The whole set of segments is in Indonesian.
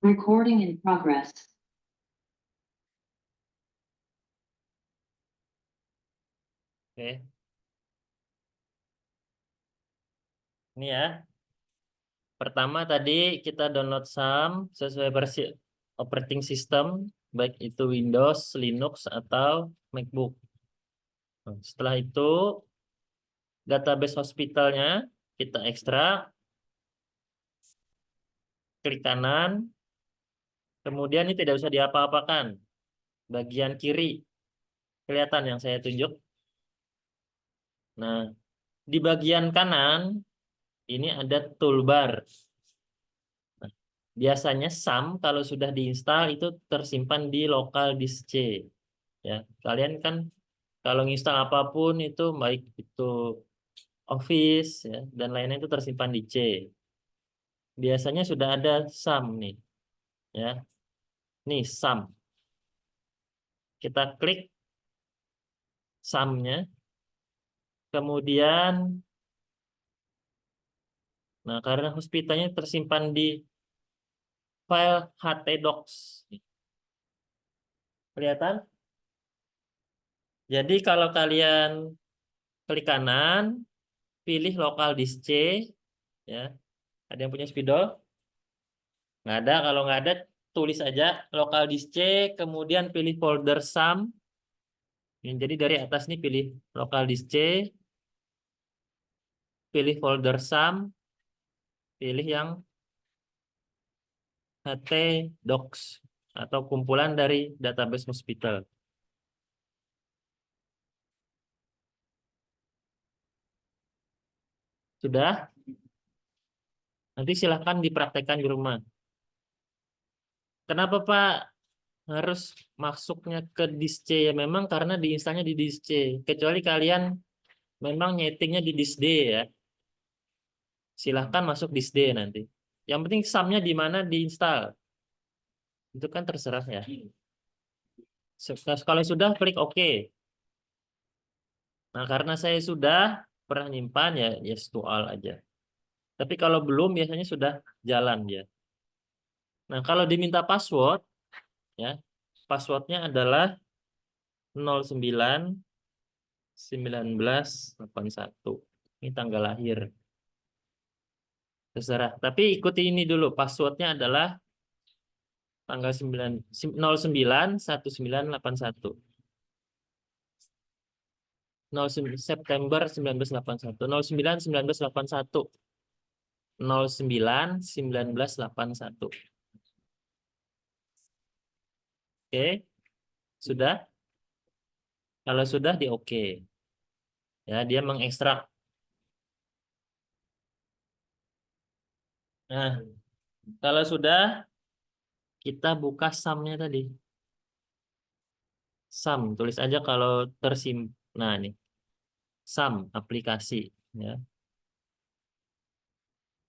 Recording in progress. Oke. Ini ya. Pertama tadi kita download SAM sesuai versi operating system, baik itu Windows, Linux, atau MacBook. Nah, setelah itu database hospitalnya kita ekstrak, klik kanan, kemudian ini tidak usah diapa-apakan. Bagian kiri kelihatan yang saya tunjuk. Nah, di bagian kanan ini ada toolbar. Nah, biasanya SAM kalau sudah diinstal itu tersimpan di local disk C. Ya, kalian kan kalau nginstal apapun itu baik itu Office ya, dan lainnya itu tersimpan di C. Biasanya sudah ada SAM nih, ya. Nih SAM. Kita klik SAM-nya, kemudian, nah karena hospitalnya tersimpan di file htdocs, kelihatan? Jadi kalau kalian klik kanan, pilih lokal disk C, ya. Ada yang punya spidol? Nggak ada. Kalau nggak ada, tulis aja lokal disk C, kemudian pilih folder SAM. Jadi dari atas nih pilih lokal disk C, pilih folder SAM, pilih yang htdocs atau kumpulan dari database hospital. Sudah? Nanti silahkan dipraktekkan di rumah. Kenapa Pak harus masuknya ke disk C? Ya memang karena diinstalnya di disk C. Kecuali kalian memang nyetingnya di disk D ya. Silahkan masuk disk D nanti. Yang penting SAM-nya di mana diinstal. Itu kan terserah ya. Kalau sudah klik OK. Nah, karena saya sudah pernah nyimpan ya yes to all aja. Tapi kalau belum biasanya sudah jalan ya. Nah, kalau diminta password ya, passwordnya adalah 09/1981. Ini tanggal lahir. Terserah. Tapi ikuti ini dulu. Passwordnya adalah tanggal 09/1981. 09 September 1981. 09 1981. 09 1981. Oke, sudah? Kalau sudah di oke. Ya, dia mengekstrak. Nah, kalau sudah kita buka SAM-nya tadi. SAM, tulis aja kalau nah ini. SAM aplikasi ya.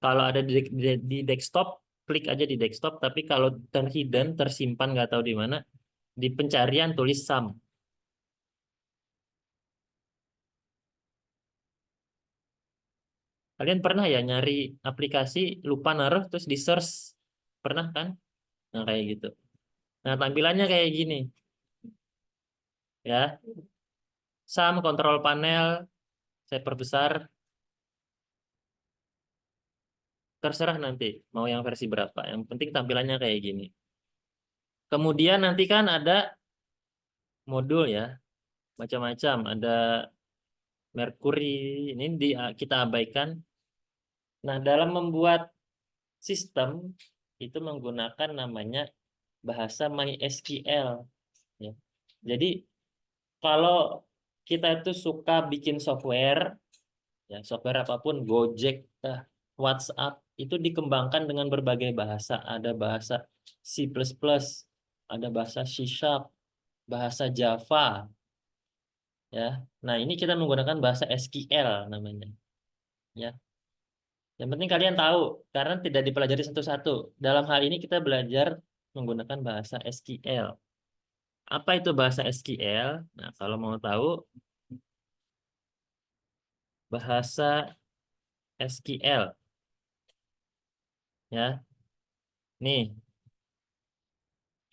Kalau ada di desktop, klik aja di desktop, tapi kalau terhidden, tersimpan nggak tahu di mana, di pencarian tulis SAM. Kalian pernah ya nyari aplikasi, lupa naruh, terus di search? Pernah kan? Nah, kayak gitu. Nah, tampilannya kayak gini. Ya, SAM, kontrol panel, saya perbesar. Terserah nanti mau yang versi berapa. Yang penting tampilannya kayak gini. Kemudian nanti kan ada modul ya, macam-macam. Ada Mercury, ini kita abaikan. Nah, dalam membuat sistem itu menggunakan namanya bahasa MySQL. Ya. Jadi kalau kita itu suka bikin software, ya software apapun, Gojek, WhatsApp, itu dikembangkan dengan berbagai bahasa. Ada bahasa C++, ada bahasa C#, bahasa Java. Ya, nah ini kita menggunakan bahasa SQL namanya. Ya, yang penting kalian tahu karena tidak dipelajari satu-satu. Dalam hal ini kita belajar menggunakan bahasa SQL. Apa itu bahasa SQL? Nah, kalau mau tahu bahasa SQL, ya, nih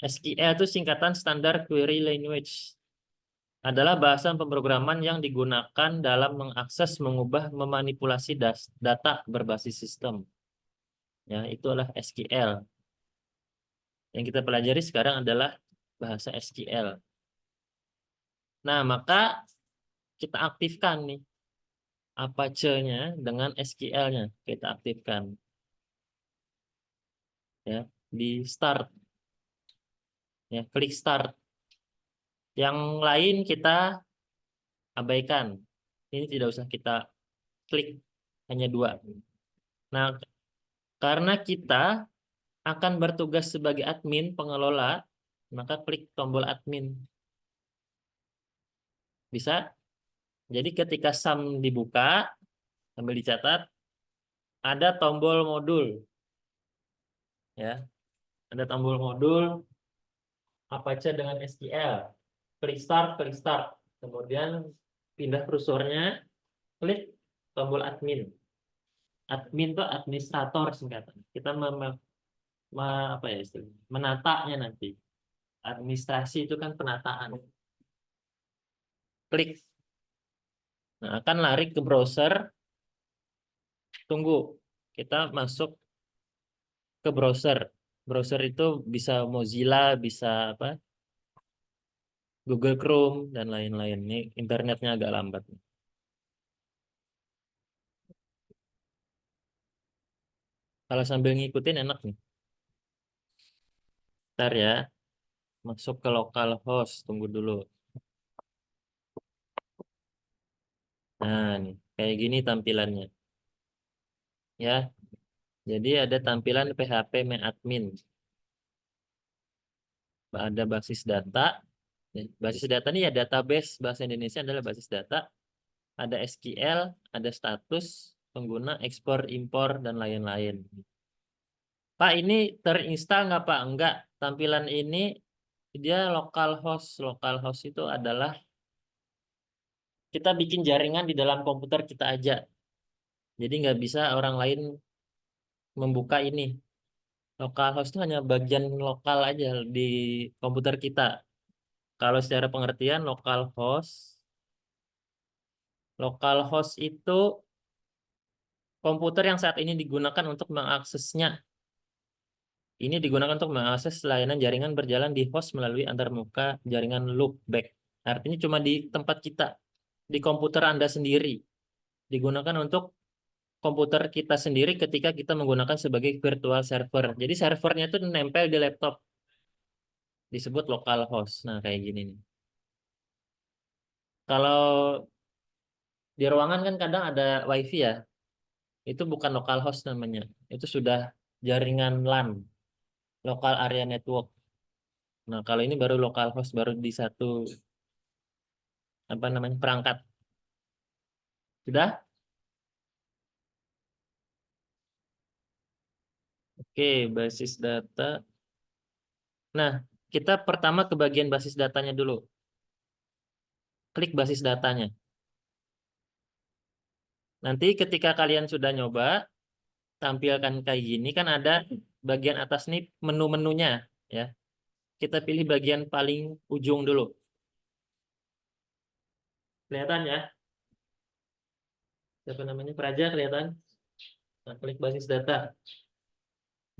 SQL itu singkatan Standard Query Language. Adalah bahasa pemrograman yang digunakan dalam mengakses, mengubah, memanipulasi data berbasis sistem. Ya, itulah SQL. Yang kita pelajari sekarang adalah bahasa SQL. Nah, maka kita aktifkan nih Apache-nya dengan SQL-nya. Kita aktifkan. Ya, di start. Ya, klik start. Yang lain kita abaikan. Ini tidak usah kita klik, hanya dua. Nah, karena kita akan bertugas sebagai admin pengelola, maka klik tombol admin. Bisa? Jadi ketika SAM dibuka, sambil dicatat, ada tombol modul. Ya, ada tombol modul Apache dengan SQL. Klik start, klik start. Kemudian pindah kursornya, klik tombol admin. Admin itu administrator singkatan. Kita apa ya istilahnya? Menatanya nanti. Administrasi itu kan penataan. Klik. Nah, akan lari ke browser. Tunggu. Kita masuk ke browser. Browser itu bisa Mozilla, bisa apa? Google Chrome dan lain-lain. Ini internetnya agak lambat. Kalau sambil ngikutin enak nih. Ntar ya, masuk ke localhost. Tunggu dulu. Nah, nih, kayak gini tampilannya. Ya, jadi ada tampilan PHP admin. Ada basis data. Basis data ini ya database, bahasa Indonesia adalah basis data. Ada SQL, ada status pengguna, ekspor, impor, dan lain-lain. Pak, ini terinstall nggak Pak? Enggak. Tampilan ini dia localhost. Localhost itu adalah kita bikin jaringan di dalam komputer kita aja. Jadi nggak bisa orang lain membuka ini. Localhost itu hanya bagian lokal aja di komputer kita. Kalau secara pengertian localhost itu komputer yang saat ini digunakan untuk mengaksesnya. Ini digunakan untuk mengakses layanan jaringan berjalan di host melalui antarmuka jaringan loopback. Artinya cuma di tempat kita, di komputer Anda sendiri. Digunakan untuk komputer kita sendiri ketika kita menggunakan sebagai virtual server. Jadi servernya itu nempel di laptop. Disebut localhost. Nah, kayak gini nih. Kalau di ruangan kan kadang ada WiFi ya. Itu bukan localhost namanya. Itu sudah jaringan LAN, local area network. Nah, kalau ini baru localhost, baru di satu apa namanya perangkat. Sudah? Oke, basis data. Nah, kita pertama ke bagian basis datanya dulu. Klik basis datanya. Nanti ketika kalian sudah nyoba, tampilkan kayak gini kan ada bagian atas nih menu-menunya ya. Kita pilih bagian paling ujung dulu. Kelihatan ya? Siapa namanya? Praja kelihatan? Nah, klik basis data.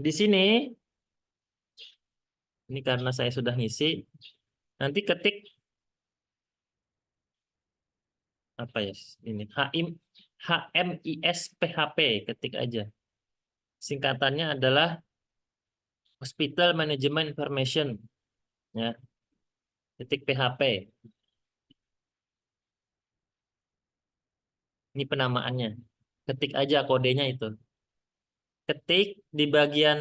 Di sini, ini karena saya sudah ngisi, nanti ketik apa ya? Ini HMIS PHP, ketik aja. Singkatannya adalah Hospital Management Information, ya. Ketik PHP. Ini penamaannya. Ketik aja kodenya itu. Ketik di bagian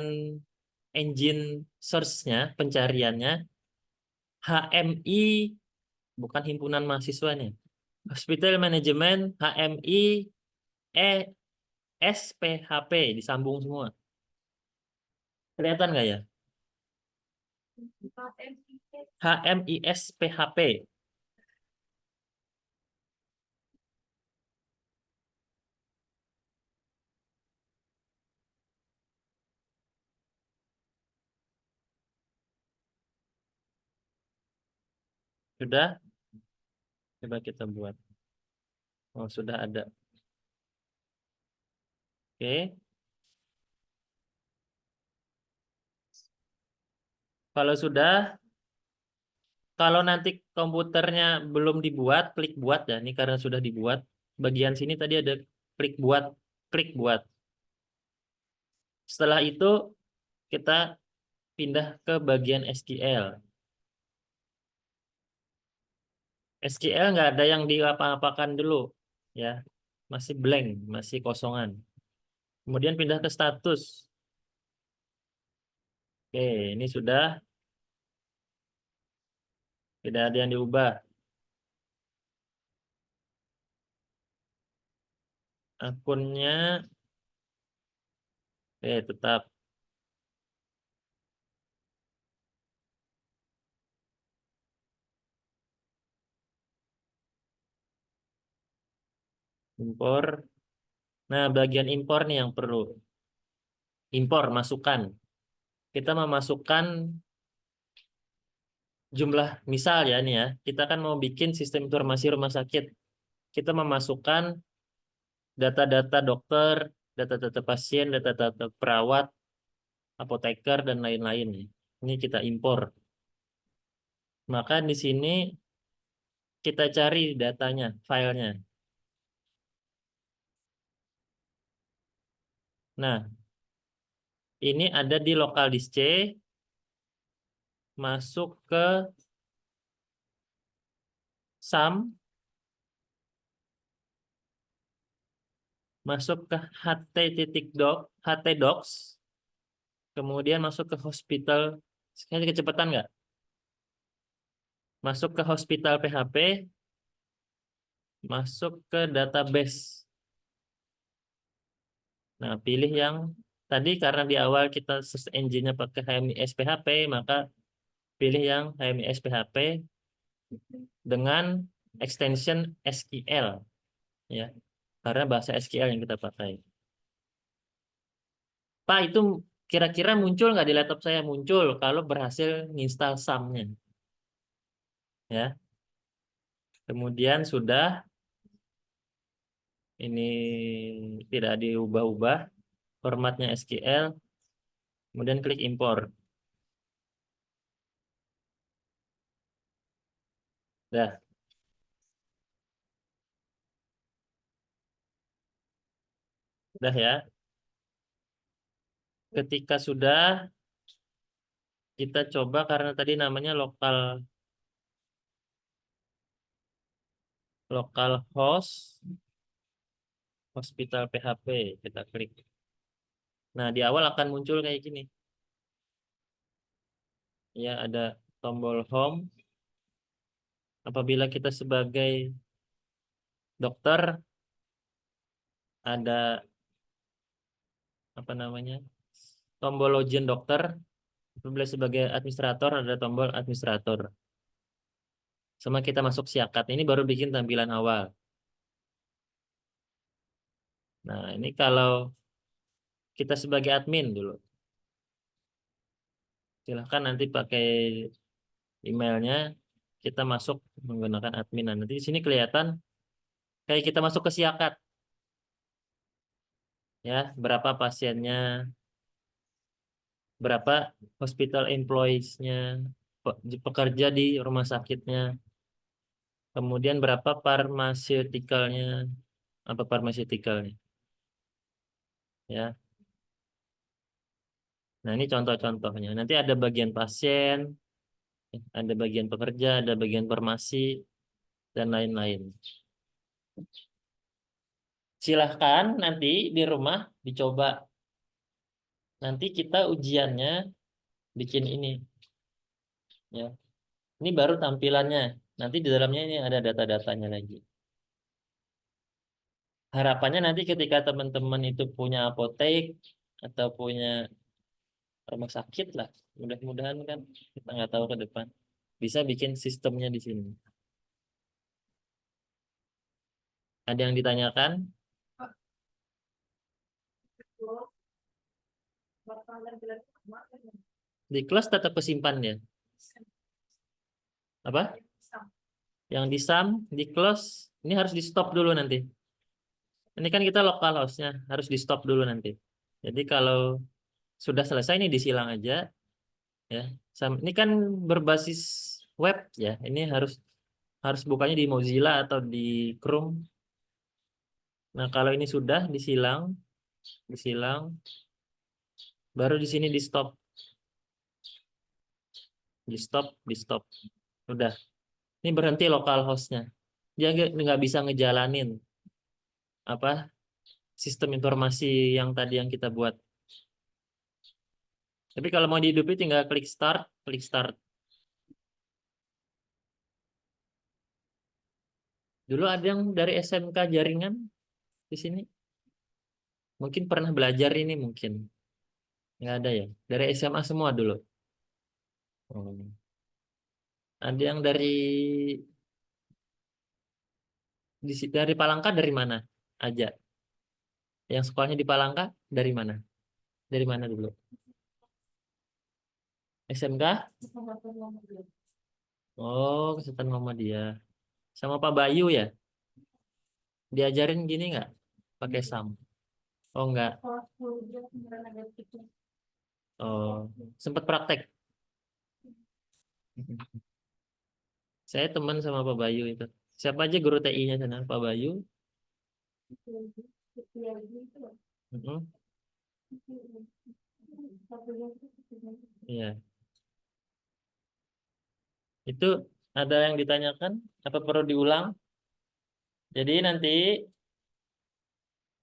engine search-nya, pencariannya, HMI, bukan himpunan mahasiswa nih. Hospital Management, HMI, SPHP, disambung semua. Kelihatan nggak ya? HMIS PHP. Sudah? Coba kita buat. Oh, sudah ada. Oke. Kalau sudah, kalau nanti komputernya belum dibuat, klik buat ya. Ini karena sudah dibuat. Bagian sini tadi ada klik buat, klik buat. Setelah itu kita pindah ke bagian SQL. SQL nggak ada yang diapa-apakan dulu, ya, masih blank, masih kosongan. Kemudian pindah ke status. Oke, ini sudah tidak ada yang diubah. Akunnya, tetap. Impor. Nah, bagian impor nih yang perlu. Impor, masukkan. Kita memasukkan jumlah, misal ya nih ya, kita kan mau bikin sistem informasi rumah sakit. Kita memasukkan data-data dokter, data-data pasien, data-data perawat, apoteker, dan lain-lain. Ini kita impor. Maka di sini kita cari datanya, filenya. Nah, ini ada di local disk C, masuk ke SAM, masuk ke htdocs, kemudian masuk ke hospital. Sekali kecepatan nggak? Masuk ke hospital PHP, masuk ke database. Nah, pilih yang tadi karena di awal kita search engine-nya pakai HMIS PHP, maka pilih yang HMIS PHP dengan extension SQL, ya. Karena bahasa SQL yang kita pakai. Pak, itu kira-kira muncul nggak di laptop saya? Muncul kalau berhasil nginstal SAM-nya. Ya. Kemudian sudah, ini tidak diubah-ubah, formatnya SQL, kemudian klik impor. Dah, dah ya. Ketika sudah, kita coba karena tadi namanya lokal host, hospital PHP, kita klik. Nah, di awal akan muncul kayak gini. Ya, ada tombol home. Apabila kita sebagai dokter, ada apa namanya? Tombol login dokter. Apabila sebagai administrator, ada tombol administrator. Sama kita masuk siakat. Ini baru bikin tampilan awal. Nah, ini kalau kita sebagai admin dulu. Silahkan nanti pakai emailnya, kita masuk menggunakan admin. Nah, nanti di sini kelihatan kayak kita masuk ke siakat. Ya, berapa pasiennya, berapa hospital employees-nya, pekerja di rumah sakitnya, kemudian berapa pharmaceutical-nya, apa pharmaceutical-nya. Ya. Nah, ini contoh-contohnya. Nanti ada bagian pasien, ada bagian pekerja, ada bagian farmasi, dan lain-lain. Silahkan nanti di rumah dicoba. Nanti kita ujiannya bikin ini. Ya. Ini baru tampilannya. Nanti di dalamnya ini ada data-datanya lagi. Harapannya nanti ketika teman-teman itu punya apotek atau punya rumah sakit lah. Mudah-mudahan kan kita nggak tahu ke depan. Bisa bikin sistemnya di sini. Ada yang ditanyakan? Di kelas tetap kesimpan ya. Apa? Yang di sum, di close, ini harus di stop dulu nanti. Ini kan kita lokal hostnya, harus di stop dulu nanti. Jadi kalau sudah selesai ini disilang aja, ya. Ini kan berbasis web ya. Ini harus bukanya di Mozilla atau di Chrome. Nah kalau ini sudah disilang, baru di sini di stop. Udah. Ini berhenti lokal hostnya. Dia nggak bisa ngejalanin apa sistem informasi yang tadi yang kita buat. Tapi kalau mau dihidupin tinggal klik start, klik start. Dulu ada yang dari SMK jaringan di sini. Mungkin pernah belajar ini mungkin. Nggak ada ya. Dari SMA semua dulu. Oh. Ada yang dari Palangka dari mana aja? Yang sekolahnya di Palangka dari mana? Dari mana dulu? SMK? Oh, Kesehatan Muhammadiyah. Sama Pak Bayu ya? Diajarin gini nggak? Pakai SAM? Oh nggak. Oh, sempat praktek. Saya teman sama Pak Bayu itu. Siapa aja guru TI-nya sana? Pak Bayu. Mm-mm. Iya. Itu ada yang ditanyakan? Apa perlu diulang? Jadi nanti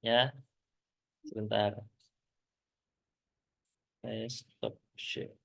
ya, sebentar. Saya stop share.